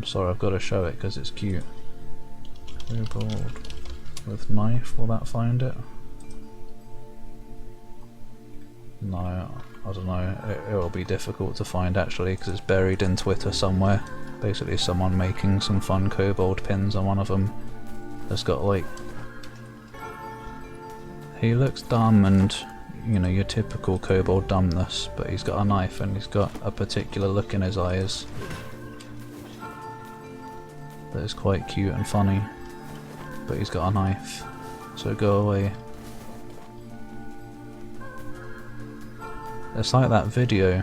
Sorry, I've got to show it because it's cute. Kobold with knife, will that find it? No, I don't know. It'll be difficult to find actually because it's buried in Twitter somewhere. Basically someone making some fun kobold pins and one of them has got like... He looks dumb and, you know, your typical kobold dumbness, but he's got a knife and he's got a particular look in his eyes that is quite cute and funny. But he's got a knife, so go away. It's like that video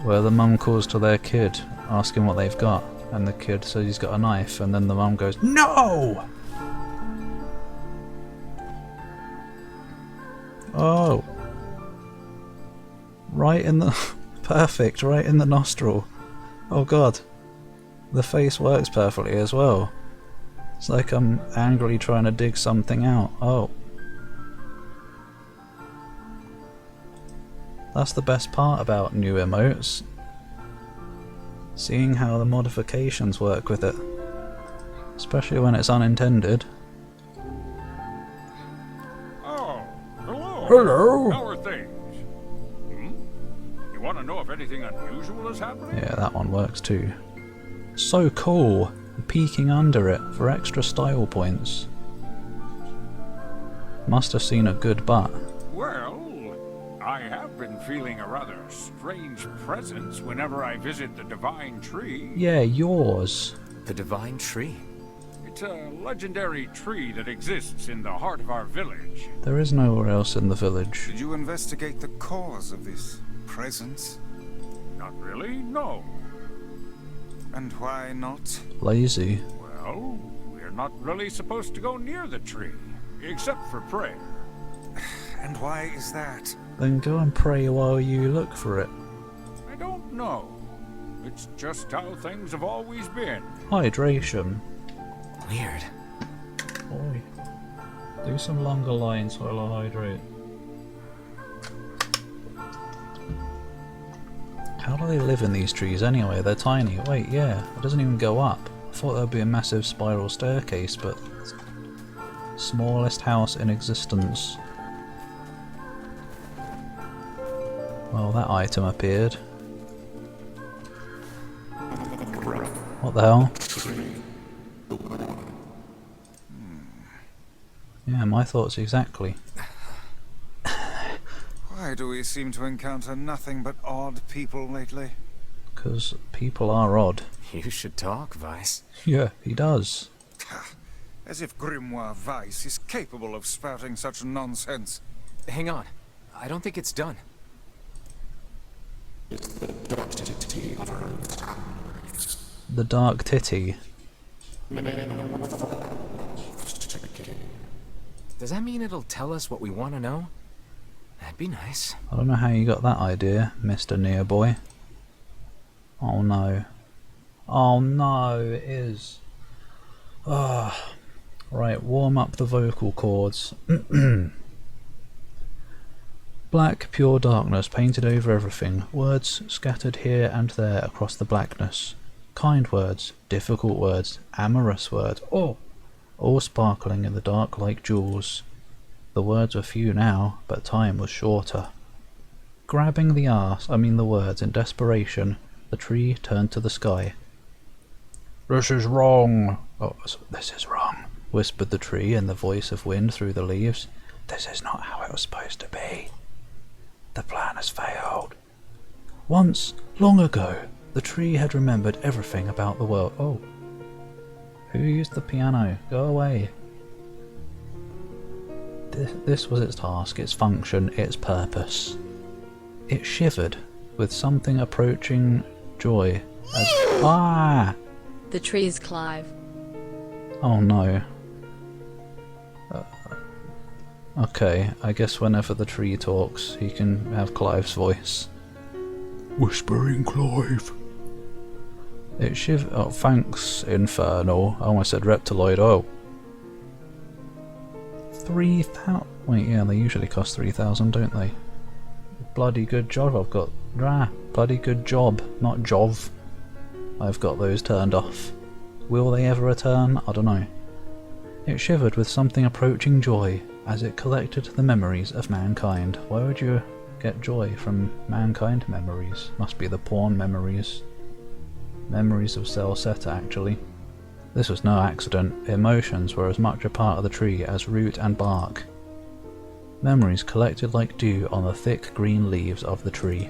where the mum calls to their kid asking what they've got, and the kid says he's got a knife, and then the mum goes, "No!" Oh. Right in the... perfect, right in the nostril. Oh god. The face works perfectly as well. It's like I'm angrily trying to dig something out. Oh. That's the best part about new emotes. Seeing how the modifications work with it. Especially when it's unintended. Oh, hello. Hello. How are things? You want to know if anything unusual is happening? Yeah, that one works too. So cool. Peeking under it for extra style points. Must have seen a good butt. Well, I have been feeling a rather strange presence whenever I visit the Divine Tree. Yeah, yours. The Divine Tree? It's a legendary tree that exists in the heart of our village. There is nowhere else in the village. Did you investigate the cause of this presence? Not really, no. And why not? Lazy. Well, we're not really supposed to go near the tree, except for prayer. And why is that? Then go and pray while you look for it. I don't know. It's just how things have always been. Hydration. Weird. Oi. Do some longer lines while I hydrate. How do they live in these trees anyway? They're tiny. Wait, yeah, it doesn't even go up. I thought there'd be a massive spiral staircase, but... Smallest house in existence. Well, that item appeared. What the hell? Yeah, my thoughts exactly. Why do we seem to encounter nothing but odd people lately? Because people are odd. You should talk, Vice. Yeah, he does. As if Grimoire Weiss is capable of spouting such nonsense. Hang on. I don't think it's done. The dark titty. Does that mean it'll tell us what we want to know? That'd be nice. I don't know how you got that idea, Mr. NieR Boy. Oh no. Oh no, it is. Ah. Right, warm up the vocal cords. Black, pure darkness painted over everything. Words scattered here and there across the blackness. Kind words, difficult words, amorous words. Oh! All sparkling in the dark like jewels. The words were few now, but time was shorter. Grabbing the words in desperation, the tree turned to the sky. "This is wrong." "Oh, this is wrong," whispered the tree in the voice of wind through the leaves. "This is not how it was supposed to be. The plan has failed." Once, long ago, the tree had remembered everything about the world. Oh. Who used the piano? Go away. This was its task, its function, its purpose. It shivered with something approaching joy as... Ah! The trees, Clive. Oh no. Okay, I guess whenever the tree talks, he can have Clive's voice. Whispering Clive. It oh, thanks, Infernal. I almost said Reptiloid. Oh. 3,000. Wait, yeah, they usually cost 3,000, don't they? Bloody good job I've got. Bloody good job, not Jov. I've got those turned off. Will they ever return? I don't know. It shivered with something approaching joy as it collected the memories of mankind. Why would you get joy from mankind memories? Must be the porn memories. Memories of Celceta, actually. This was no accident. Emotions were as much a part of the tree as root and bark. Memories collected like dew on the thick green leaves of the tree.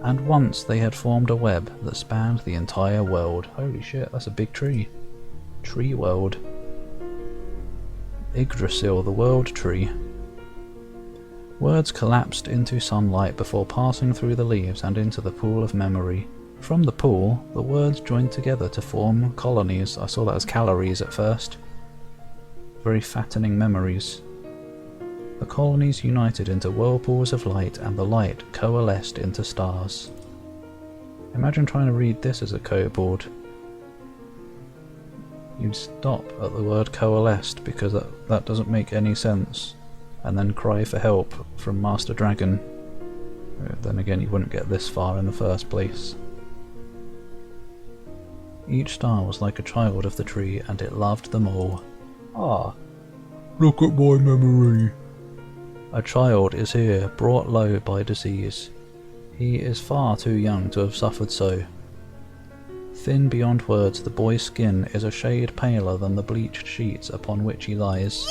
And once they had formed a web that spanned the entire world. Holy shit, that's a big tree. Tree world. Yggdrasil, the world tree. Words collapsed into sunlight before passing through the leaves and into the pool of memory. From the pool, the words joined together to form colonies. I saw that as calories at first. Very fattening memories. The colonies united into whirlpools of light, and the light coalesced into stars. Imagine trying to read this as a kobold. You'd stop at the word coalesced because that doesn't make any sense, and then cry for help from Master Dragon. Then again, you wouldn't get this far in the first place. Each star was like a child of the tree, and it loved them all. Ah, look at my memory. A child is here, brought low by disease. He is far too young to have suffered so. Thin beyond words, the boy's skin is a shade paler than the bleached sheets upon which he lies.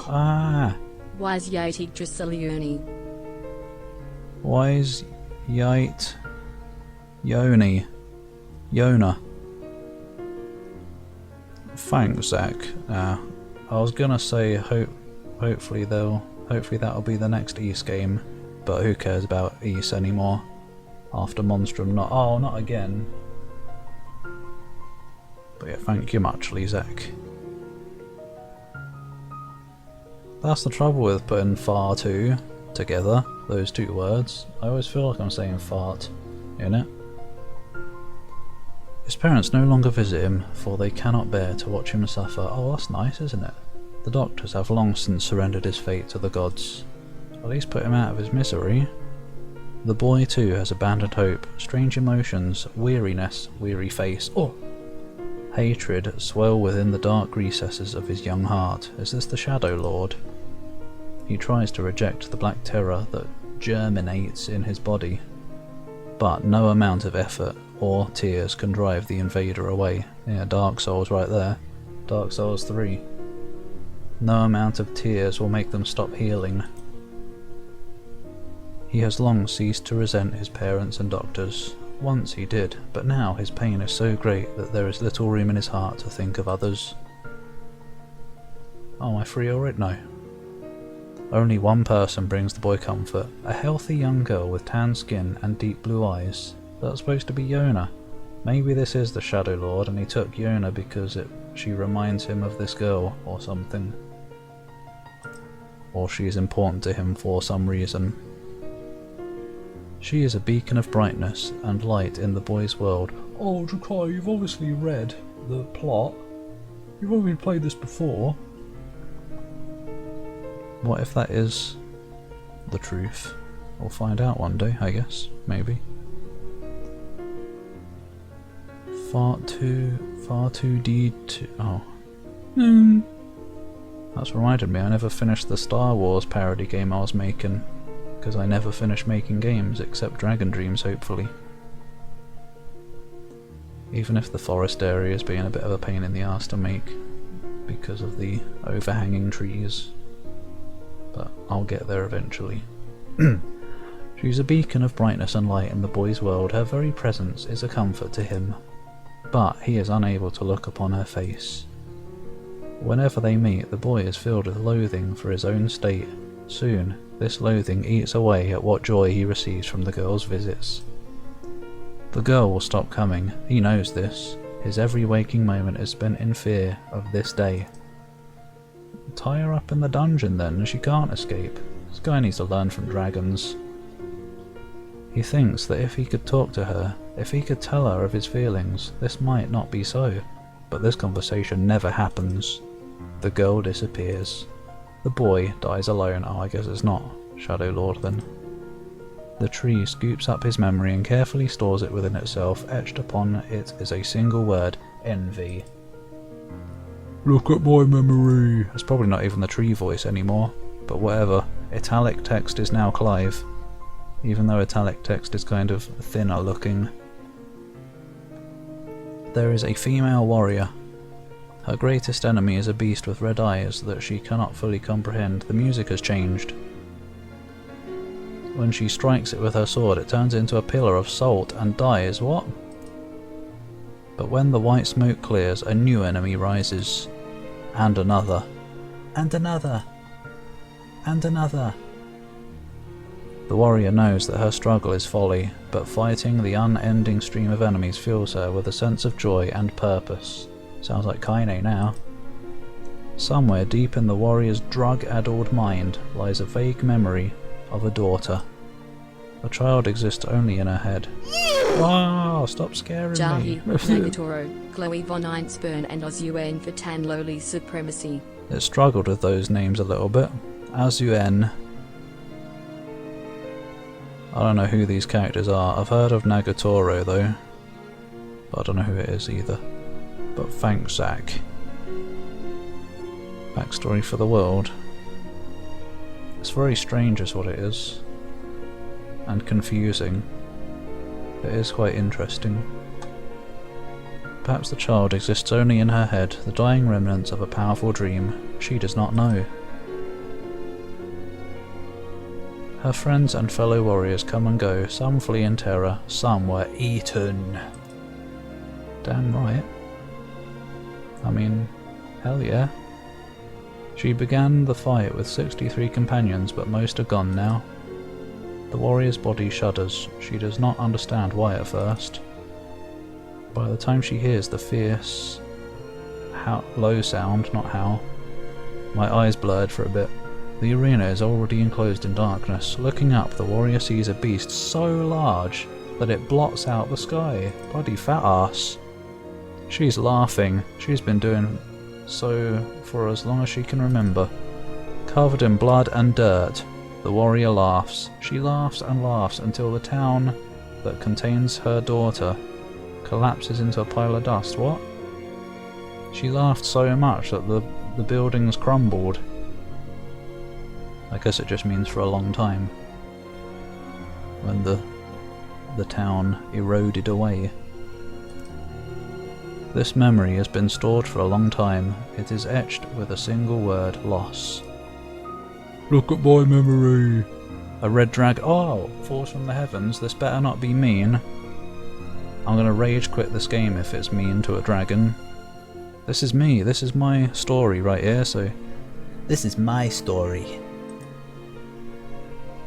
Ah! Wise Yate Yggdrasil. Wise Yate Yoni. Yona. Thanks, Zach. I was gonna say hopefully that'll be the next Ys game, but who cares about Ys anymore? After Monstrum, not again. But yeah, thank you muchly, Zach. That's the trouble with putting far two together, those two words. I always feel like I'm saying fart in it. His parents no longer visit him, for they cannot bear to watch him suffer. Oh, that's nice, isn't it? The doctors have long since surrendered his fate to the gods. At least put him out of his misery. The boy too has abandoned hope. Strange emotions, weariness, weary face, hatred swell within the dark recesses of his young heart. Is this the Shadow Lord? He tries to reject the black terror that germinates in his body, but no amount of effort or tears can drive the invader away. Yeah, Dark Souls right there. Dark Souls 3. No amount of tears will make them stop healing. He has long ceased to resent his parents and doctors. Once he did, but now his pain is so great that there is little room in his heart to think of others. Oh, am I free already? No. Only one person brings the boy comfort. A healthy young girl with tan skin and deep blue eyes. That's supposed to be Yona. Maybe this is the Shadow Lord and he took Yona because she reminds him of this girl or something. Or she is important to him for some reason. She is a beacon of brightness and light in the boy's world. Oh, Jakai, you've obviously read the plot. You've already played this before. What if that is the truth? We'll find out one day, I guess. Maybe. Far too deed. Oh. That's reminded me, I never finished the Star Wars parody game I was making. Because I never finish making games, except Dragon Dreams, hopefully. Even if the forest area is being a bit of a pain in the arse to make, because of the overhanging trees. But I'll get there eventually. She's a beacon of brightness and light in the boy's world. Her very presence is a comfort to him. But he is unable to look upon her face. Whenever they meet, the boy is filled with loathing for his own state. Soon, this loathing eats away at what joy he receives from the girl's visits. The girl will stop coming. He knows this. His every waking moment is spent in fear of this day. Tie her up in the dungeon then, she can't escape. This guy needs to learn from dragons. He thinks that if he could talk to her, if he could tell her of his feelings, this might not be so. But this conversation never happens. The girl disappears. The boy dies alone. Oh, I guess it's not Shadow Lord then. The tree scoops up his memory and carefully stores it within itself. Etched upon it is a single word: envy. Look at my memory! It's probably not even the tree voice anymore, but whatever. Italic text is now Clive, even though italic text is kind of thinner looking. There is a female warrior. Her greatest enemy is a beast with red eyes that she cannot fully comprehend. The music has changed. When she strikes it with her sword, it turns into a pillar of salt and dies. What? But when the white smoke clears, a new enemy rises. And another. And another. And another. The warrior knows that her struggle is folly, but fighting the unending stream of enemies fills her with a sense of joy and purpose. Sounds like Kaine now. Somewhere deep in the warrior's drug-addled mind lies a vague memory of a daughter. The child exists only in her head. Wow, stop scaring Jahi, me. Nagatoro, Chloe von Einsburn and Ozuen for Tan Loli supremacy. It struggled with those names a little bit. Azuen. I don't know who these characters are. I've heard of Nagatoro though, but I don't know who it is either. But thanks, Zach. Backstory for the world. It's very strange is what it is. And confusing. It is quite interesting. Perhaps the child exists only in her head, the dying remnants of a powerful dream. She does not know. Her friends and fellow warriors come and go, some flee in terror, some were eaten. Damn right. I mean, hell yeah. She began the fight with 63 companions, but most are gone now. The warrior's body shudders. She does not understand why at first. By the time she hears the fierce low sound, not howl, my eyes blurred for a bit. The arena is already enclosed in darkness. Looking up, the warrior sees a beast so large that it blots out the sky. Bloody fat ass. She's laughing. She's been doing so for as long as she can remember. Covered in blood and dirt, the warrior laughs. She laughs and laughs until the town that contains her daughter collapses into a pile of dust. What? She laughed so much that the buildings crumbled. I guess it just means for a long time. When the town eroded away. This memory has been stored for a long time. It is etched with a single word: loss. Look at my memory! A red dragon. Oh! Falls from the heavens. This better not be mean. I'm gonna rage quit this game if it's mean to a dragon. This is me. This is my story right here, so... This is my story.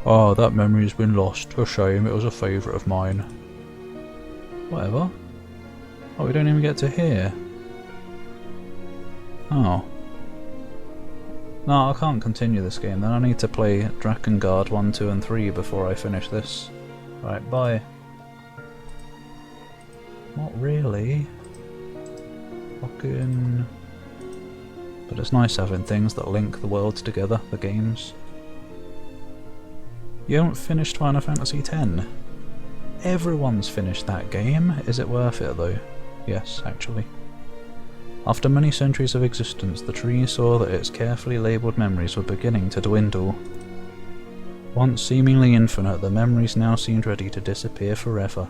Oh, that memory's been lost. A shame, it was a favourite of mine. Whatever. Oh, we don't even get to hear. Oh. No, I can't continue this game then. I need to play Drakengard 1, 2 and 3 before I finish this. Right, bye. Not really. Fucking... But it's nice having things that link the worlds together, the games. You haven't finished Final Fantasy X? Everyone's finished that game. Is it worth it though? Yes, actually. After many centuries of existence, the tree saw that its carefully labelled memories were beginning to dwindle. Once seemingly infinite, the memories now seemed ready to disappear forever.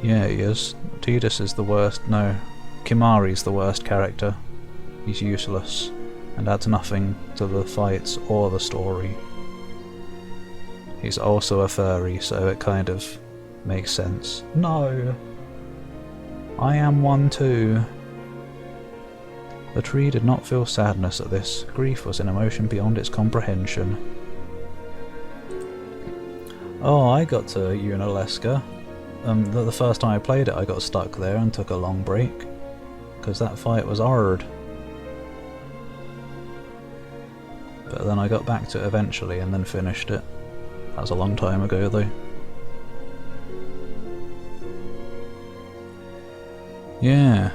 Yeah, he is. Tidus is the worst. No, Kimari's the worst character. He's useless and adds nothing to the fights or the story. He's also a furry, so it kind of makes sense. No! I am one too. The tree did not feel sadness at this. Grief was an emotion beyond its comprehension. Oh, I got to Unalesca. The first time I played it I got stuck there and took a long break. Because that fight was hard. But then I got back to it eventually and then finished it. That was a long time ago though. Yeah.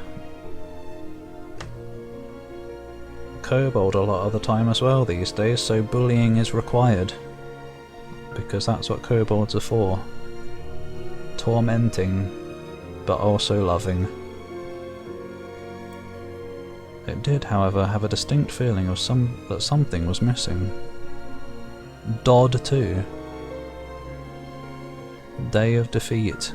kobold a lot of the time as well these days, so bullying is required. Because that's what kobolds are for. Tormenting, but also loving. It did, however, have a distinct feeling of that something was missing. Dodd too. Day of Defeat.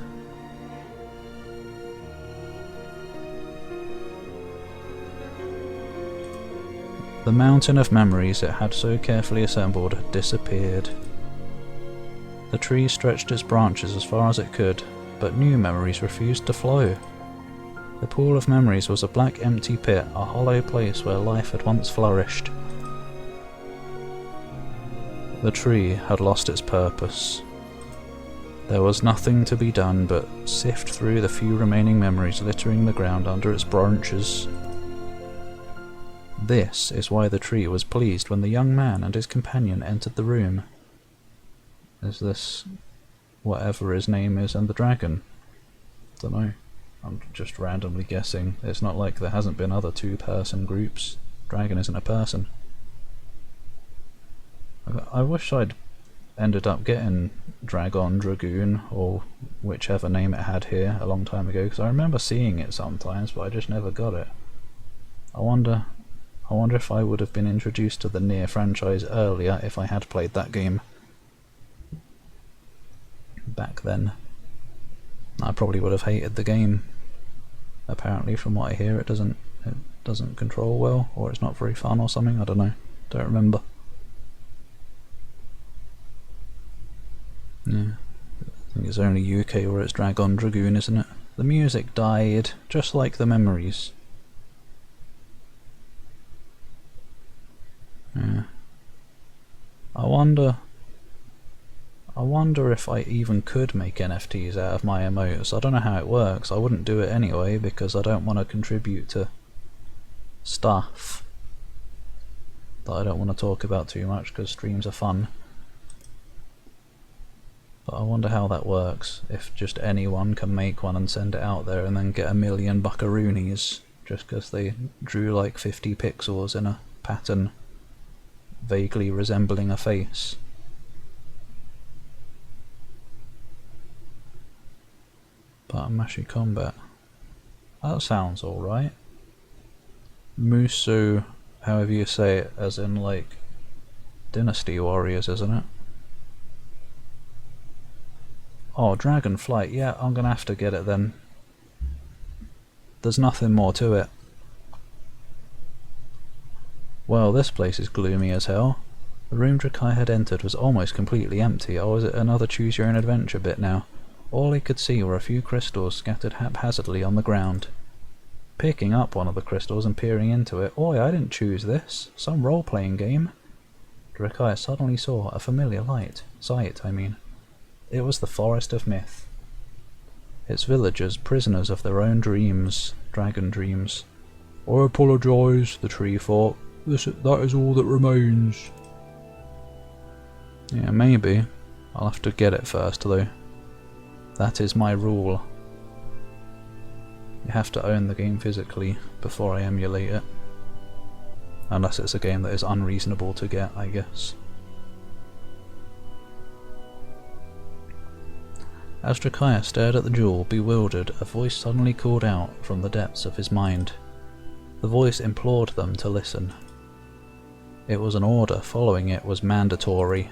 The mountain of memories it had so carefully assembled had disappeared. The tree stretched its branches as far as it could, but new memories refused to flow. The pool of memories was a black empty pit, a hollow place where life had once flourished. The tree had lost its purpose. There was nothing to be done but sift through the few remaining memories littering the ground under its branches. This is why the tree was pleased when the young man and his companion entered the room. Is this whatever his name is and the dragon? Dunno. I'm just randomly guessing. It's not like there hasn't been other two-person groups. Dragon isn't a person. I wish I'd ended up getting Dragon, Dragoon, or whichever name it had here a long time ago, because I remember seeing it sometimes, but I just never got it. I wonder if I would have been introduced to the NieR franchise earlier if I had played that game back then. I probably would have hated the game. Apparently, from what I hear, it doesn't control well, or it's not very fun or something. I don't know. Don't remember. Yeah, I think it's only UK where it's Dragon Dragoon, isn't it? The music died, just like the memories. Yeah. I wonder if I even could make NFTs out of my emotes. I don't know how it works. I wouldn't do it anyway because I don't want to contribute to stuff that I don't want to talk about too much because streams are fun. But I wonder how that works, if just anyone can make one and send it out there and then get 1,000,000 buckaroonies just because they drew like 50 pixels in a pattern vaguely resembling a face. Button combat. That sounds alright. Musu, however you say it, as in like Dynasty Warriors, isn't it? Oh, Dragonflight, yeah, I'm gonna have to get it then. There's nothing more to it. Well, this place is gloomy as hell. The room Drakai had entered was almost completely empty, or was it another choose your own adventure bit now? All he could see were a few crystals scattered haphazardly on the ground. Picking up one of the crystals and peering into it, "Oi, I didn't choose this. Some role-playing game." Drakai suddenly saw a familiar sight. It was the Forest of Myth. Its villagers, prisoners of their own dreams, dragon dreams. "I apologise," the tree thought. "That is all that remains." Yeah, maybe. I'll have to get it first, though. That is my rule. You have to own the game physically before I emulate it. Unless it's a game that is unreasonable to get, I guess. As Drakaya stared at the jewel, bewildered, a voice suddenly called out from the depths of his mind. The voice implored them to listen. It was an order, following it was mandatory.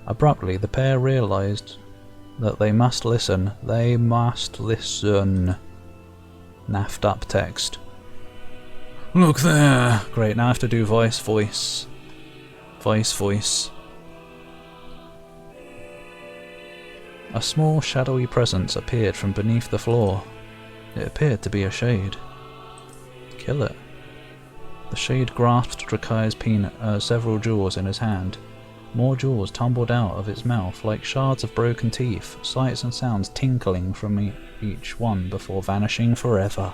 Abruptly, the pair realized that they must listen. They must listen. Naffed up text. "Look there!" Great, now I have to do voice. Voice. A small shadowy presence appeared from beneath the floor. It appeared to be a shade. Kill it. The shade grasped Drakai's several jewels in his hand. More jewels tumbled out of its mouth like shards of broken teeth, sights and sounds tinkling from each one before vanishing forever.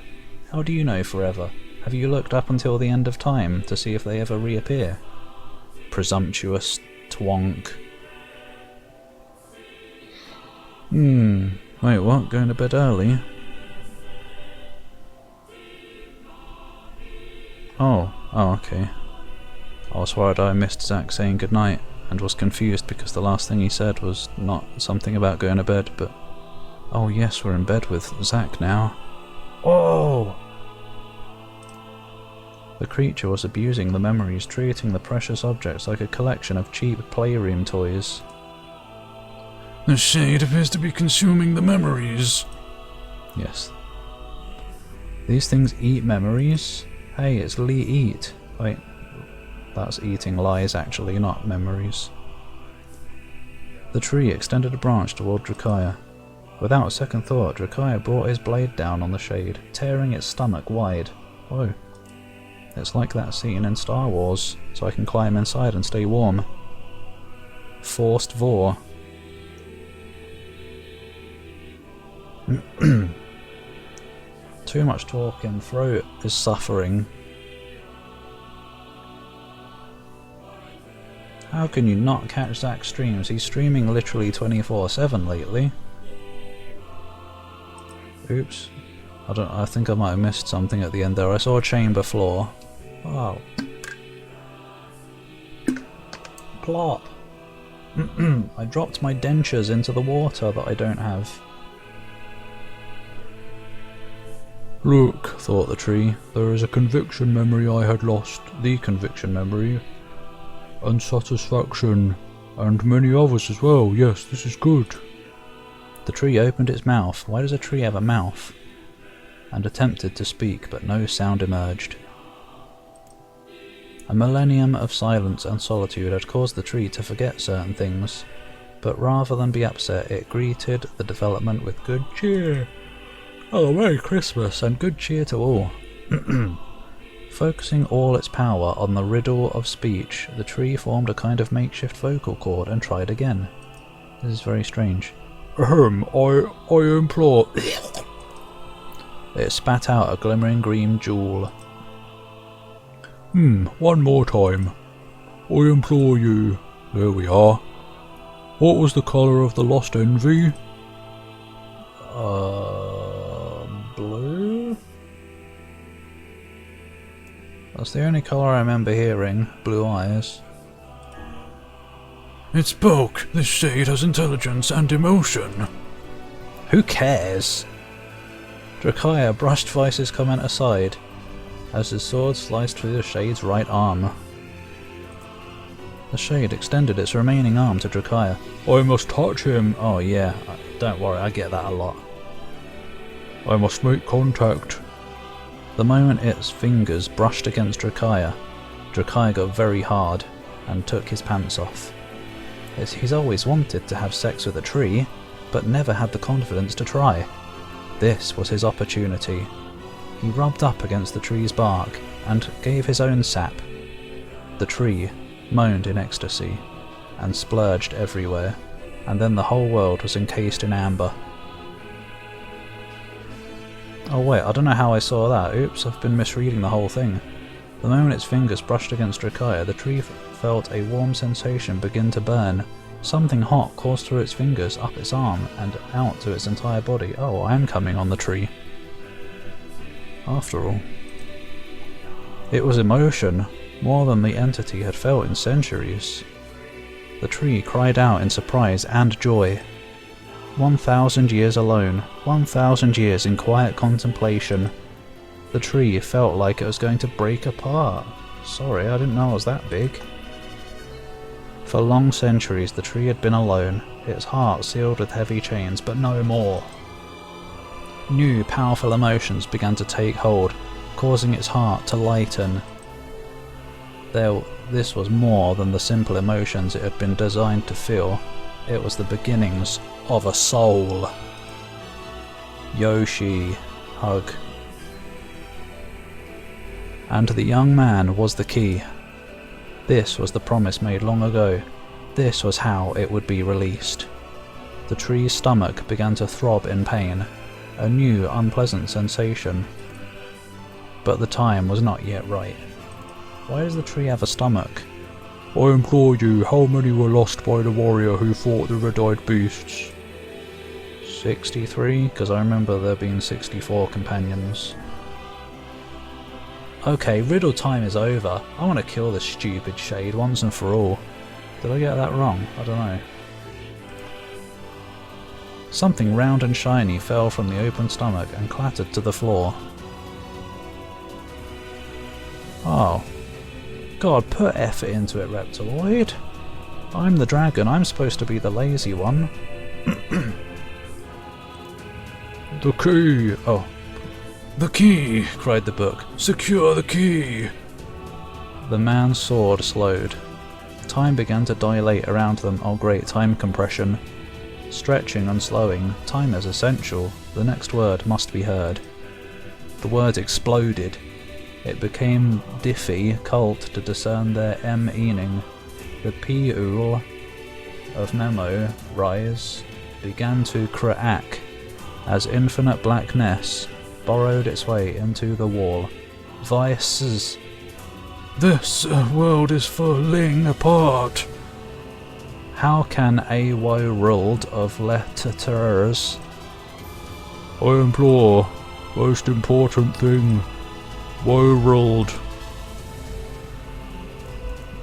How do you know forever? Have you looked up until the end of time to see if they ever reappear? Presumptuous twonk. Wait, what? Going to bed early? Oh, Oh, okay. I was worried I missed Zack saying goodnight and was confused because the last thing he said was not something about going to bed, but... Oh yes, we're in bed with Zack now. Oh! The creature was abusing the memories, treating the precious objects like a collection of cheap playroom toys. The shade appears to be consuming the memories. Yes. These things eat memories? Hey, it's Lee Eat. Wait, that's eating lies actually, not memories. The tree extended a branch toward Drakaya. Without a second thought, Drakaya brought his blade down on the shade, tearing its stomach wide. Whoa. It's like that scene in Star Wars, so I can climb inside and stay warm. Forced Vor. Too much talking, throat is suffering. How can you not catch Zack's streams? He's streaming literally 24/7 lately. Oops. I think I might have missed something at the end there. I saw a chamber floor. Wow. Plop. I dropped my dentures into the water that I don't have. Look, thought the tree, there is a conviction memory I had lost. The conviction memory. Unsatisfaction. And many others as well. Yes, this is good. The tree opened its mouth. Why does a tree have a mouth? And attempted to speak, but no sound emerged. A millennium of silence and solitude had caused the tree to forget certain things, but rather than be upset, it greeted the development with good cheer. Oh, Merry Christmas and good cheer to all. Focusing all its power on the riddle of speech, the tree formed a kind of makeshift vocal cord and tried again. This is very strange. I implore... It spat out a glimmering green jewel. One more time. I implore you. There we are. What was the colour of the lost envy? Blue? That's the only colour I remember hearing. Blue eyes. It spoke. This shade has intelligence and emotion. Who cares? Drakaya brushed Vice's comment aside as his sword sliced through the shade's right arm. The shade extended its remaining arm to Drakaya. I must touch him. Oh yeah, don't worry, I get that a lot. I must make contact. The moment its fingers brushed against Drakaya, Drakaya got very hard and took his pants off. He's always wanted to have sex with a tree, but never had the confidence to try. This was his opportunity. He rubbed up against the tree's bark and gave his own sap. The tree moaned in ecstasy and splurged everywhere, and then the whole world was encased in amber. Oh wait, I don't know how I saw that. Oops, I've been misreading the whole thing. The moment its fingers brushed against Drakaya, the tree felt a warm sensation begin to burn. Something hot coursed through its fingers, up its arm, and out to its entire body. Oh, I am coming on the tree. After all. It was emotion, more than the entity had felt in centuries. The tree cried out in surprise and joy. 1,000 years alone, 1,000 years in quiet contemplation. The tree felt like it was going to break apart. Sorry, I didn't know it was that big. For long centuries the tree had been alone, its heart sealed with heavy chains, but no more. New, powerful emotions began to take hold, causing its heart to lighten. This was more than the simple emotions it had been designed to feel. It was the beginnings of a soul. Yoshi. Hug. And the young man was the key. This was the promise made long ago. This was how it would be released. The tree's stomach began to throb in pain, a new unpleasant sensation. But the time was not yet right. Why does the tree have a stomach? I implore you, how many were lost by the warrior who fought the red-eyed beasts? 63, because I remember there being 64 companions. Okay, riddle time is over. I want to kill this stupid shade once and for all. Did I get that wrong? I don't know. Something round and shiny fell from the open stomach and clattered to the floor. Oh. God, put effort into it, Reptiloid. I'm the dragon, I'm supposed to be the lazy one. The key! Oh. The key! Cried the book. Secure the key! The man's sword slowed. Time began to dilate around them. Oh great, time compression. Stretching and slowing. Time is essential. The next word must be heard. The words exploded. It became difficult to discern their meaning. The P-ool of Memo Rise began to crack as infinite blackness burrowed its way into the wall. Vices. This world is falling apart. How can a world of letters? I implore, most important thing, world.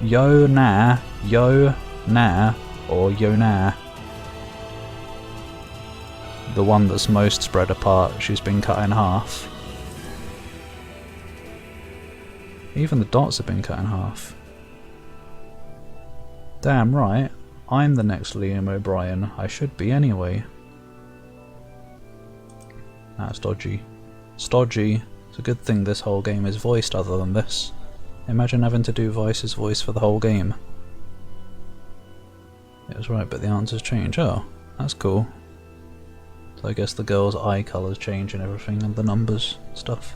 Yo-na, or Yona. The one that's most spread apart, she's been cut in half. Even the dots have been cut in half. Damn right, I'm the next Liam O'Brien. I should be anyway. That's dodgy. Stodgy. It's a good thing this whole game is voiced other than this. Imagine having to do Vice's voice for the whole game. It was right, but the answers change. Oh, that's cool. So I guess the girl's eye colours change and everything, and the numbers stuff.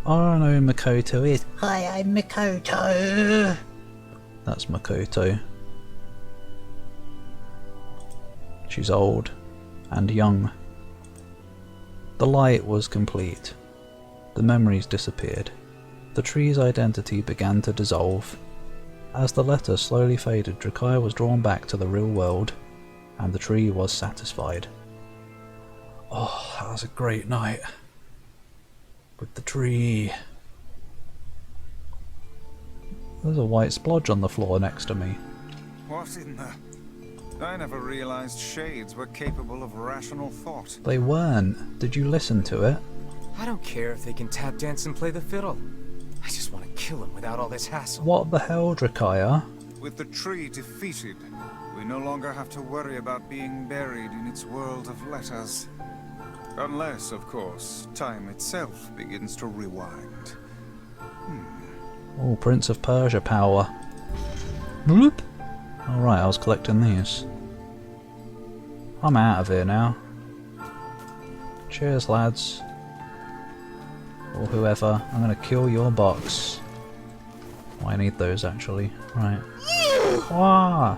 Oh no, Makoto is. Hi, I'm Makoto. That's Makoto. She's old and young. The light was complete. The memories disappeared. The tree's identity began to dissolve. As the letter slowly faded, Drakaya was drawn back to the real world, and the tree was satisfied. Oh, that was a great night. With the tree. There's a white splodge on the floor next to me. What in the... I never realized shades were capable of rational thought. They weren't. Did you listen to it? I don't care if they can tap dance and play the fiddle. I just want to kill him without all this hassle. What the hell, Drakaya? With the tree defeated, we no longer have to worry about being buried in its world of letters. Unless, of course, time itself begins to rewind. Oh, Prince of Persia power. Bloop. Alright, I was collecting these. I'm out of here now. Cheers, lads. Or whoever. I'm gonna kill your box. Oh, I need those, actually. Right. Ah!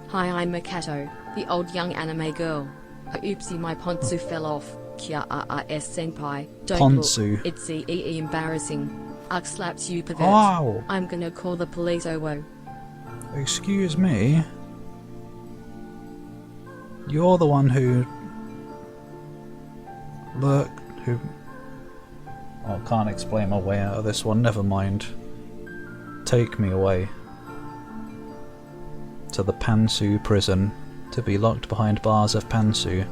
Hi, I'm Makato, the old young anime girl. Oopsie, my ponzu fell off. Kia senpai. Don't Ponzu. look. It's embarrassing. Ugh, slaps you pervert. Oh! I'm gonna call the police. Oh whoa. Excuse me? You're the one who... Look, who... Oh, I can't explain my way out of this one, never mind. Take me away. To the Pansu prison, to be locked behind bars of Pansu.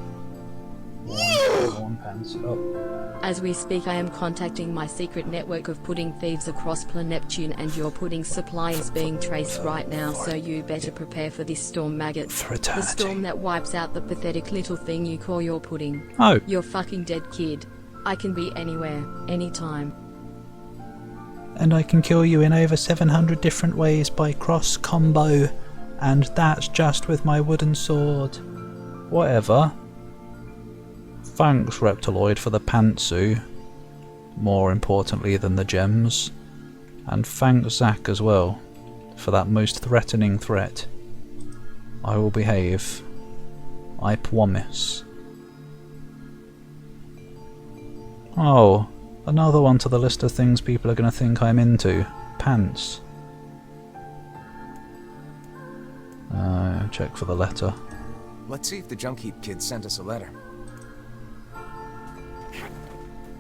One Pansu. Oh. As we speak, I am contacting my secret network of pudding thieves across Neptune, and your pudding supply is being traced right now, so you better prepare for this storm, maggot. For The eternity. storm that wipes out the pathetic little thing you call your pudding. Oh. You're fucking dead, kid. I can be anywhere, anytime. And I can kill you in over 700 different ways by cross combo. And that's just with my wooden sword. Whatever. Thanks, Reptiloid, for the pantsu. More importantly than the gems. And thanks, Zack, as well, for that most threatening threat. I will behave. I promise. Oh, another one to the list of things people are going to think I'm into. Pants. Check for the letter. Let's see if the junk heap kid sent us a letter.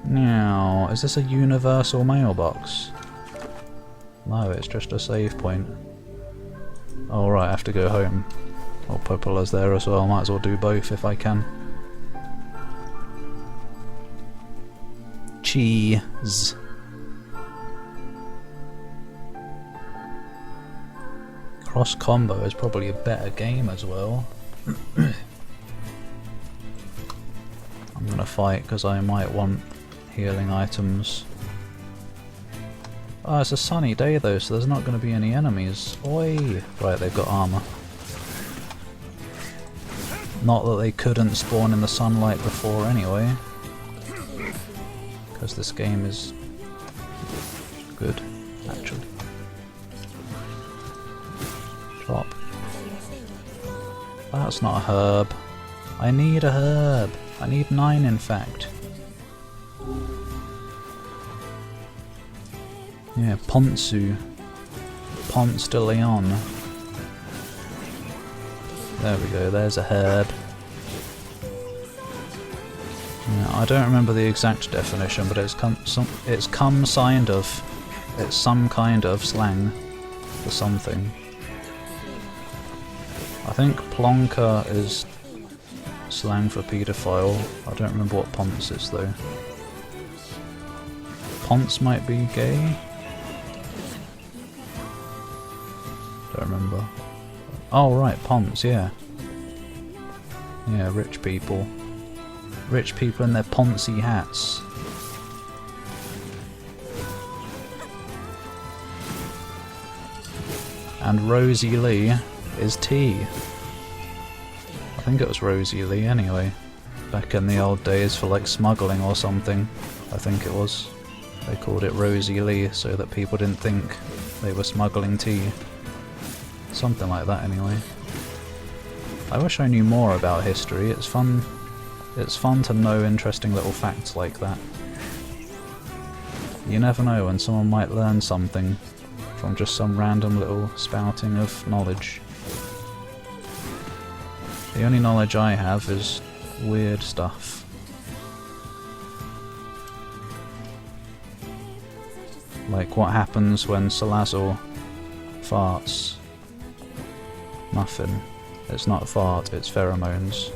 Now, is this a universal mailbox? No, it's just a save point. Oh right, I have to go home. Oh, Popola's there as well, might as well do both if I can. Cheese. Cross combo is probably a better game as well. I'm gonna fight because I might want healing items. Oh, it's a sunny day though, so there's not going to be any enemies. Oi! Right, they've got armor. Not that they couldn't spawn in the sunlight before anyway. Because this game is good, actually. Drop. That's not a herb. I need a herb. I need 9 in fact. Yeah, Ponzu. Ponce de Leon. There we go, there's a herb. Yeah, I don't remember the exact definition, but it's some kind of slang for something. I think plonker is slang for paedophile. I don't remember what ponce is though. Ponce might be gay? Don't remember. Oh right, ponce, yeah. Yeah, rich people. Rich people in their poncy hats. And Rosie Lee is tea. I think it was Rosie Lee anyway. Back in the old days for like smuggling or something. I think it was. They called it Rosie Lee so that people didn't think they were smuggling tea. Something like that anyway. I wish I knew more about history. It's fun to know interesting little facts like that. You never know when someone might learn something from just some random little spouting of knowledge. The only knowledge I have is weird stuff. Like what happens when Salazar farts. Nothing. It's not a fart, it's pheromones.